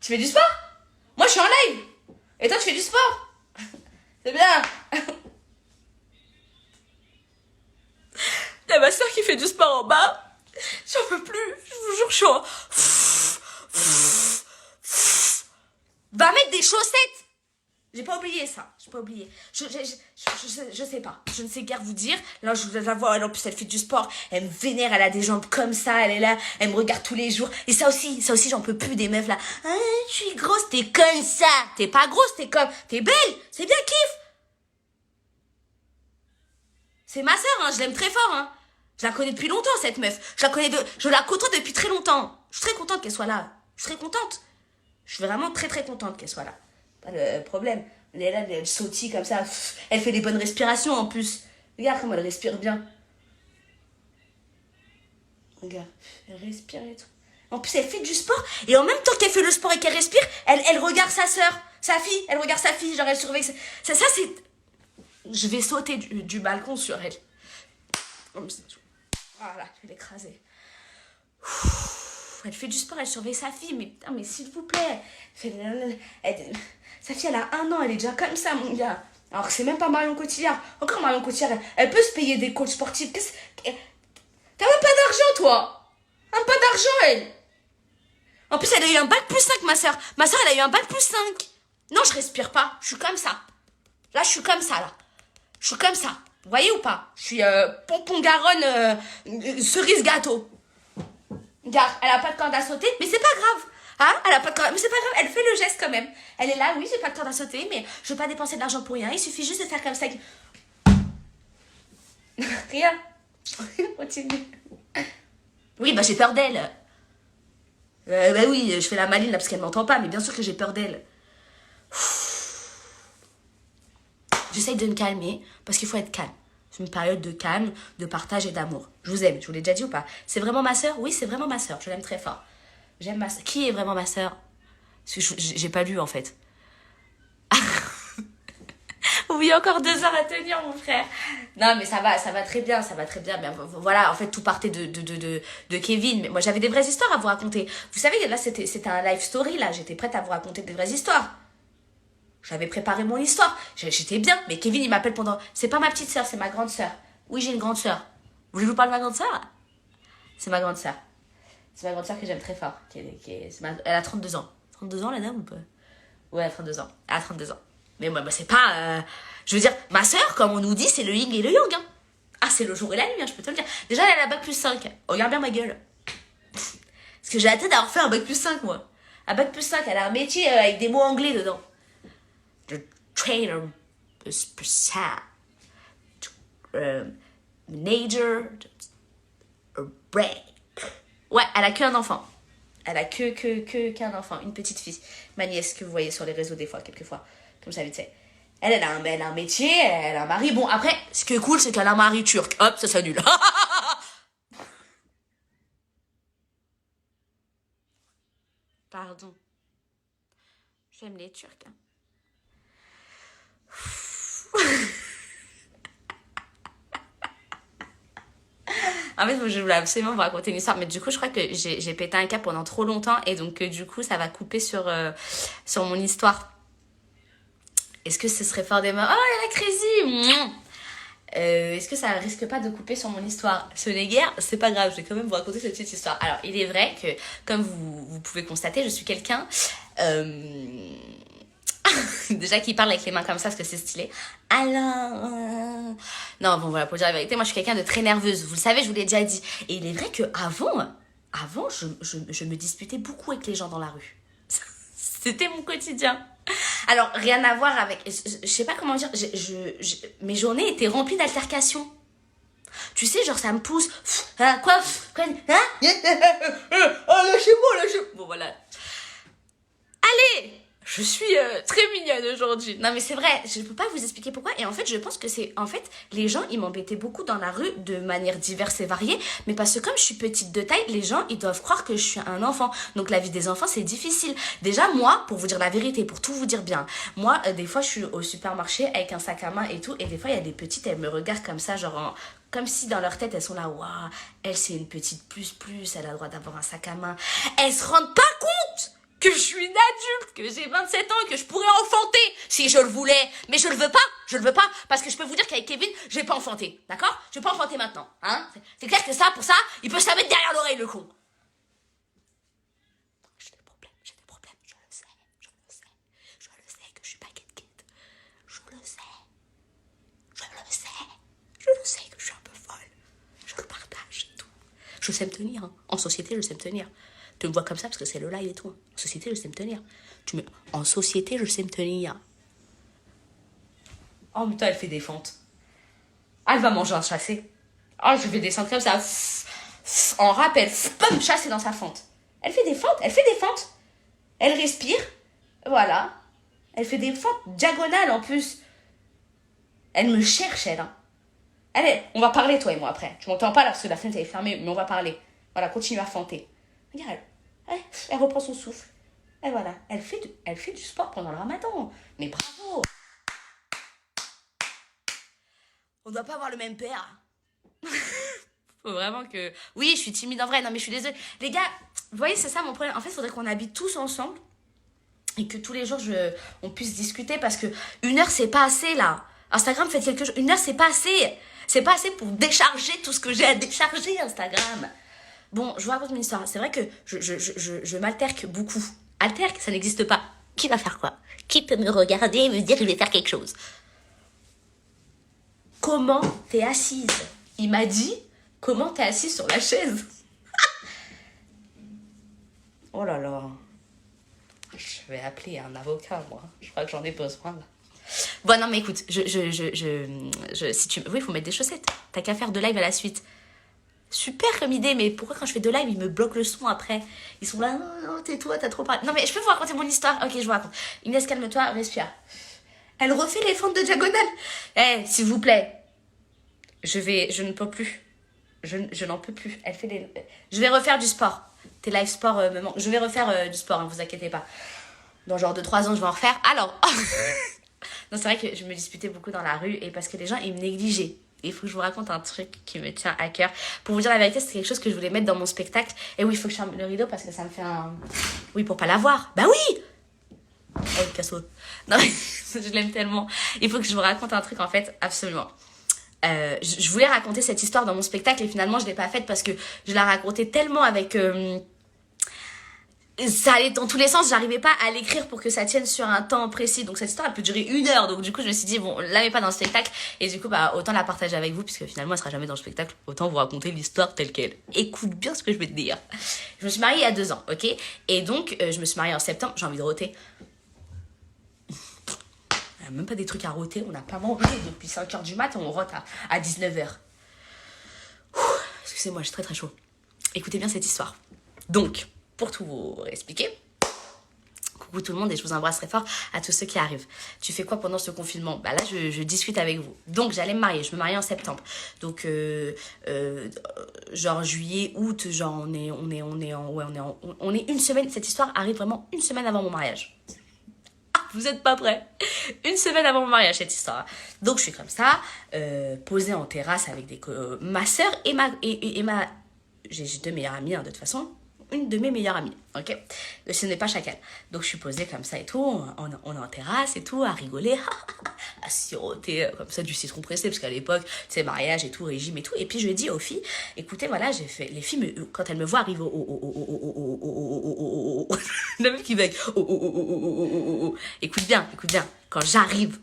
Tu fais du sport? Moi, je suis en live. Et toi, tu fais du sport? C'est bien. Il y a ma soeur qui fait du sport en bas. J'en peux plus. Je vous jure, je suis en... Va mettre des chaussettes. J'ai pas oublié ça. J'ai pas oublié. Je sais pas. Je ne sais guère vous dire. Là, je la vois. En plus, elle fait du sport. Elle me vénère. Elle a des jambes comme ça. Elle est là. Elle me regarde tous les jours. Et ça aussi, j'en peux plus des meufs là. Ah, je suis grosse. T'es comme ça. T'es pas grosse. T'es belle. C'est bien kiff. C'est ma sœur, hein. Je l'aime très fort, hein. Je la connais depuis longtemps, cette meuf. Je la côtoie depuis très longtemps. Je suis très contente qu'elle soit là. Je suis très contente. Je suis vraiment très très contente qu'elle soit là. Pas de problème. Elle est là, elle sautille comme ça. Elle fait des bonnes respirations en plus. Regarde comment elle respire bien. Regarde, elle respire et tout. En plus, elle fait du sport. Et en même temps qu'elle fait le sport et qu'elle respire, elle regarde sa sœur, sa fille. Elle regarde sa fille, genre elle surveille. Ça c'est... Je vais sauter du balcon sur elle. Voilà, je vais l'écraser. Elle fait du sport, elle surveille sa fille. Mais putain, mais s'il vous plaît. Sa fille, elle a 1 an, elle est déjà comme ça, mon gars. Alors que c'est même pas Marion Cotillard. Encore Marion Cotillard, elle peut se payer des coachs sportifs. T'as même pas d'argent, toi. Même pas d'argent, elle. En plus, elle a eu un bac plus 5, ma soeur. Ma soeur, elle a eu un bac plus 5. Non, je respire pas. Je suis comme ça. Là, je suis comme ça, là. Je suis comme ça. Vous voyez ou pas? Je suis pompon garonne cerise gâteau. Regarde, elle a pas de corde à sauter, mais c'est pas grave. Hein? Elle a pas de corde, mais c'est pas grave, elle fait le geste quand même. Elle est là, oui, j'ai pas de corde à sauter, mais je veux pas dépenser de l'argent pour rien. Il suffit juste de faire comme ça. Rien. Continue. Oui, bah j'ai peur d'elle. Bah oui, je fais la maline là parce qu'elle m'entend pas, mais bien sûr que j'ai peur d'elle. J'essaye de me calmer parce qu'il faut être calme. C'est une période de calme, de partage et d'amour. Je vous aime, je vous l'ai déjà dit ou pas? C'est vraiment ma sœur? Oui, c'est vraiment ma sœur. Je l'aime très fort. J'aime ma sœur. Qui est vraiment ma sœur? Parce que j'ai pas lu en fait. Oui, encore 2 heures à tenir, mon frère. Non, mais ça va très bien, ça va très bien. Mais voilà, en fait, tout partait de Kevin. Mais moi, j'avais des vraies histoires à vous raconter. Vous savez, là, c'était un live story, là. J'étais prête à vous raconter des vraies histoires. J'avais préparé mon histoire. J'étais bien. Mais Kevin, il m'appelle pendant... C'est pas ma petite sœur, c'est ma grande sœur. Oui, j'ai une grande sœur. Vous voulez que je vous parle de ma grande sœur? C'est ma grande sœur. C'est ma grande sœur que j'aime très fort. Elle a 32 ans. 32 ans, la dame, ou pas? Ouais, elle a 32 ans. Elle a 32 ans. Mais moi, c'est pas... Je veux dire, ma sœur, comme on nous dit, c'est le yin et le yang. Hein. Ah, c'est le jour et la nuit, hein, je peux te le dire. Déjà, elle a la bac plus 5. Regarde bien ma gueule. Parce que j'ai la tête d'avoir fait un bac plus 5, moi. Un bac plus 5, elle a un métier avec des mots anglais dedans. The trainer, manager, break. Ouais, elle a qu'un enfant. Elle a qu'un enfant, une petite fille. Ma nièce que vous voyez sur les réseaux des fois, quelquefois. Comme ça, vite fait. Elle a un métier, elle a un mari. Bon, après, ce qui est cool, c'est qu'elle a un mari turc. Hop, ça s'annule. Pardon. J'aime les Turcs. Hein. En fait, je voulais absolument vous raconter une histoire, mais du coup, je crois que j'ai pété un câble pendant trop longtemps, et donc du coup, ça va couper sur mon histoire. Est-ce que ce serait fort des morts? Oh, la crazy. Est-ce que ça risque pas de couper sur mon histoire? Ce n'est guère, c'est pas grave, je vais quand même vous raconter cette petite histoire. Alors, il est vrai que, comme vous pouvez constater, je suis quelqu'un... déjà qui parle avec les mains comme ça parce que c'est stylé. Alors... Non, bon voilà, pour dire la vérité, moi je suis quelqu'un de très nerveuse. Vous le savez, je vous l'ai déjà dit. Et il est vrai que avant je me disputais beaucoup avec les gens dans la rue. C'était mon quotidien. Alors, rien à voir avec... Je sais pas comment dire. Mes journées étaient remplies d'altercations. Tu sais, genre ça me pousse. Hein, quoi? Hein? Oh, lâchez-moi. Bon, voilà. Allez! Je suis très mignonne aujourd'hui. Non mais c'est vrai, je ne peux pas vous expliquer pourquoi. Et en fait, je pense que c'est... En fait, les gens, ils m'embêtaient beaucoup dans la rue de manière diverse et variée. Mais parce que comme je suis petite de taille, les gens, ils doivent croire que je suis un enfant. Donc la vie des enfants, c'est difficile. Déjà, moi, pour vous dire la vérité, pour tout vous dire bien, moi, des fois, je suis au supermarché avec un sac à main et tout. Et des fois, il y a des petites, elles me regardent comme ça, genre... Comme si dans leur tête, elles sont là, waouh, elle, c'est une petite plus, elle a le droit d'avoir un sac à main. Elles se rendent pas compte que que je suis une adulte, que j'ai 27 ans et que je pourrais enfanter si je le voulais. Mais je le veux pas, parce que je peux vous dire qu'avec Kevin, je vais pas enfanter, d'accord? Je vais pas enfanter maintenant, hein? C'est clair que ça, pour ça, il peut se la mettre derrière l'oreille, le con. J'ai des problèmes, je le sais que je suis pas kid. Je le sais que je suis un peu folle. Je le partage et tout. Je sais me tenir, hein. En société, je sais me tenir. Tu me vois comme ça parce que c'est le live et tout. En société, je sais me tenir. En société, je sais me tenir. Oh putain, elle fait des fentes. Ah, elle va manger un chassé. Oh, je vais descendre comme ça. En rap, elle peut me chasser dans sa fente. Elle fait des fentes. Elle respire. Voilà. Elle fait des fentes diagonales en plus. Elle me cherche, elle. Hein. Allez, on va parler, toi et moi, après. Tu m'entends pas là parce que la fenêtre est fermée, mais on va parler. Voilà, continue à fenter. Regarde, elle reprend son souffle. Et voilà, elle fait du sport pendant le ramadan. Mais bravo! On doit pas avoir le même père. Faut vraiment que... Oui, je suis timide en vrai. Non, mais je suis désolée. Les gars, vous voyez, c'est ça mon problème. En fait, il faudrait qu'on habite tous ensemble et que tous les jours, on puisse discuter parce que 1 heure, c'est pas assez, là. Instagram, faites quelque chose. 1 heure, c'est pas assez. C'est pas assez pour décharger tout ce que j'ai à décharger, Instagram. Bon, je vous raconte une histoire. C'est vrai que je m'alterque beaucoup. Alterque, ça n'existe pas. Qui va faire quoi? Qui peut me regarder et me dire que je vais faire quelque chose? Comment t'es assise? Il m'a dit, comment t'es assise sur la chaise? Oh là là. Je vais appeler un avocat, moi. Je crois que j'en ai besoin, là. Bon, non, mais écoute, si tu... Oui, il faut mettre des chaussettes. T'as qu'à faire 2 lives à la suite. Super comme idée, mais pourquoi quand je fais 2 lives, ils me bloquent le son après? Ils sont là, non, tais-toi, t'as trop parlé. Non, mais je peux vous raconter mon histoire? Ok, je vous raconte. Inès, calme-toi, respire. Elle refait les fentes de diagonale. S'il vous plaît. Je ne peux plus. Je n'en peux plus. Elle fait des... Je vais refaire du sport. Tes live sport me manquent. Je vais refaire du sport, hein, vous inquiétez pas. Dans genre 2-3 ans, je vais en refaire. Alors... Non, c'est vrai que je me disputais beaucoup dans la rue et parce que les gens, ils me négligeaient. Il faut que je vous raconte un truc qui me tient à cœur. Pour vous dire la vérité, c'est quelque chose que je voulais mettre dans mon spectacle. Et oui, il faut que je ferme le rideau parce que ça me fait un... Oui, pour pas la voir. Bah oui! Oh, Picasso. Non, mais je l'aime tellement. Il faut que je vous raconte un truc, en fait, absolument. Je voulais raconter cette histoire dans mon spectacle et finalement, je l'ai pas faite parce que je la racontais tellement avec... ça allait dans tous les sens, j'arrivais pas à l'écrire pour que ça tienne sur un temps précis. Donc cette histoire, elle peut durer 1 heure. Donc du coup, je me suis dit, bon, la mets pas dans le spectacle. Et du coup, bah, autant la partager avec vous, puisque finalement, elle sera jamais dans le spectacle. Autant vous raconter l'histoire telle qu'elle. Écoute bien ce que je vais te dire. Je me suis mariée il y a 2 ans, ok? Et donc, je me suis mariée en septembre. J'ai envie de rôter. Il n'y a même pas des trucs à rôter. On n'a pas mangé depuis 5h du mat. On rote à 19h. Excusez-moi, j'ai très très chaud. Écoutez bien cette histoire. Donc... Pour tout vous expliquer, coucou tout le monde et je vous embrasse très fort à tous ceux qui arrivent. Tu fais quoi pendant ce confinement? Bah là, je discute avec vous. Donc, j'allais me marier. Je me marie en septembre. Donc, genre juillet, août, genre on est 1 semaine. Cette histoire arrive vraiment 1 semaine avant mon mariage. Ah, vous êtes pas prêts? 1 semaine avant mon mariage, cette histoire. Donc, je suis comme ça, posée en terrasse avec ma soeur et ma... J'ai 2 meilleures amies, hein, de toute façon. Une de mes meilleures amies, ok? Ce n'est pas chacun. Donc je suis posée comme ça et tout, on est en terrasse et tout, à rigoler, à siroter comme ça du citron pressé, parce qu'à l'époque, c'est mariage et tout, régime et tout. Et puis je dis aux filles, écoutez, voilà, j'ai fait, les filles, quand elles me voient arriver la meuf qui bug, écoute bien, quand j'arrive